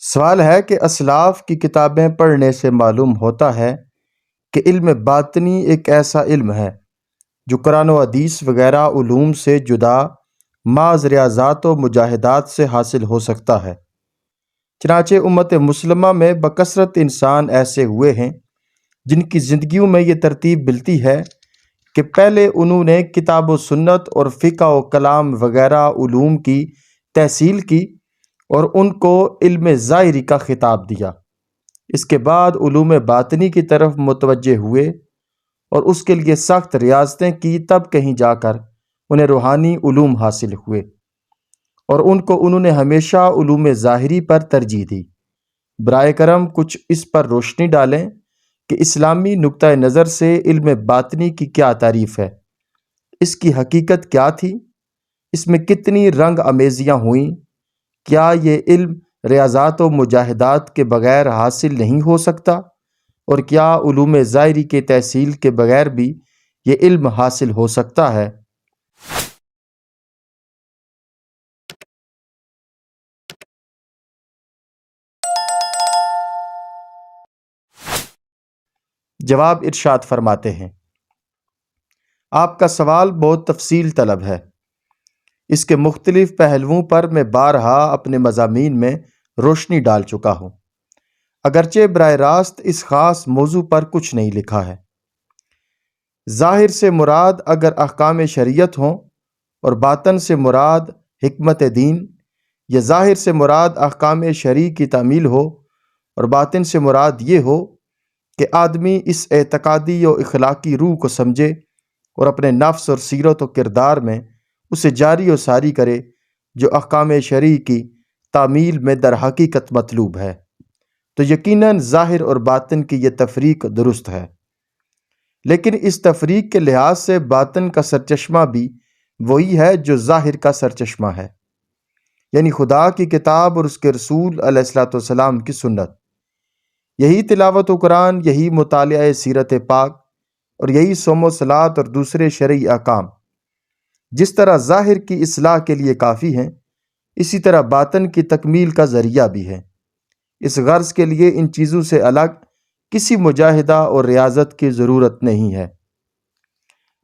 سوال ہے کہ اسلاف کی کتابیں پڑھنے سے معلوم ہوتا ہے کہ علم باطنی ایک ایسا علم ہے جو قرآن و حدیث وغیرہ علوم سے جدا محض ریاضات و مجاہدات سے حاصل ہو سکتا ہے۔ چنانچہ امت مسلمہ میں بکثرت انسان ایسے ہوئے ہیں جن کی زندگیوں میں یہ ترتیب ملتی ہے کہ پہلے انہوں نے کتاب و سنت اور فقہ و کلام وغیرہ علوم کی تحصیل کی اور ان کو علم ظاہری کا خطاب دیا۔ اس کے بعد علوم باطنی کی طرف متوجہ ہوئے اور اس کے لیے سخت ریاضتیں کی، تب کہیں جا کر انہیں روحانی علوم حاصل ہوئے اور ان کو انہوں نے ہمیشہ علوم ظاہری پر ترجیح دی۔ برائے کرم کچھ اس پر روشنی ڈالیں کہ اسلامی نقطہ نظر سے علم باطنی کی کیا تعریف ہے، اس کی حقیقت کیا تھی، اس میں کتنی رنگ آمیزیاں ہوئیں، کیا یہ علم ریاضات و مجاہدات کے بغیر حاصل نہیں ہو سکتا، اور کیا علوم ظاہری کے تحصیل کے بغیر بھی یہ علم حاصل ہو سکتا ہے؟ جواب ارشاد فرماتے ہیں، آپ کا سوال بہت تفصیل طلب ہے۔ اس کے مختلف پہلوؤں پر میں بارہا اپنے مضامین میں روشنی ڈال چکا ہوں، اگرچہ براہ راست اس خاص موضوع پر کچھ نہیں لکھا ہے۔ ظاہر سے مراد اگر احکام شریعت ہوں اور باطن سے مراد حکمت دین، یا ظاہر سے مراد احکام شرعی کی تعمیل ہو اور باطن سے مراد یہ ہو کہ آدمی اس اعتقادی و اخلاقی روح کو سمجھے اور اپنے نفس اور سیرت و کردار میں اسے جاری و ساری کرے جو احکام شرعی کی تعمیل میں در حقیقت مطلوب ہے، تو یقیناً ظاہر اور باطن کی یہ تفریق درست ہے۔ لیکن اس تفریق کے لحاظ سے باطن کا سرچشمہ بھی وہی ہے جو ظاہر کا سرچشمہ ہے، یعنی خدا کی کتاب اور اس کے رسول علیہ الصلوۃ والسلام کی سنت۔ یہی تلاوت و قرآن، یہی مطالعہ سیرت پاک اور یہی صوم و صلات اور دوسرے شرعی احکام جس طرح ظاہر کی اصلاح کے لیے کافی ہیں، اسی طرح باطن کی تکمیل کا ذریعہ بھی ہے۔ اس غرض کے لیے ان چیزوں سے الگ کسی مجاہدہ اور ریاضت کی ضرورت نہیں ہے۔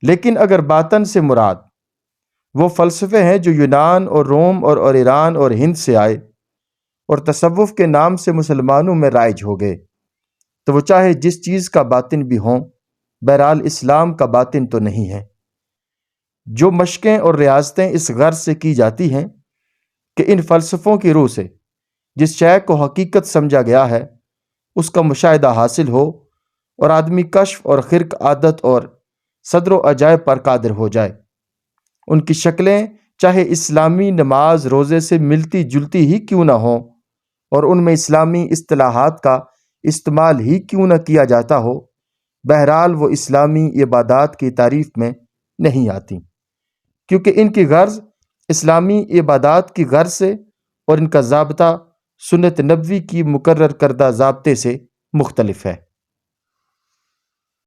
لیکن اگر باطن سے مراد وہ فلسفے ہیں جو یونان اور روم اور ایران اور ہند سے آئے اور تصوف کے نام سے مسلمانوں میں رائج ہو گئے، تو وہ چاہے جس چیز کا باطن بھی ہوں، بہرحال اسلام کا باطن تو نہیں ہے۔ جو مشقیں اور ریاضتیں اس غرض سے کی جاتی ہیں کہ ان فلسفوں کی روح سے جس شے کو حقیقت سمجھا گیا ہے اس کا مشاہدہ حاصل ہو اور آدمی کشف اور خرق عادت اور صدر و عجائب پر قادر ہو جائے، ان کی شکلیں چاہے اسلامی نماز روزے سے ملتی جلتی ہی کیوں نہ ہوں اور ان میں اسلامی اصطلاحات کا استعمال ہی کیوں نہ کیا جاتا ہو، بہرحال وہ اسلامی عبادات کی تعریف میں نہیں آتی، کیونکہ ان کی غرض اسلامی عبادات کی غرض سے اور ان کا ضابطہ سنت نبوی کی مقرر کردہ ضابطے سے مختلف ہے۔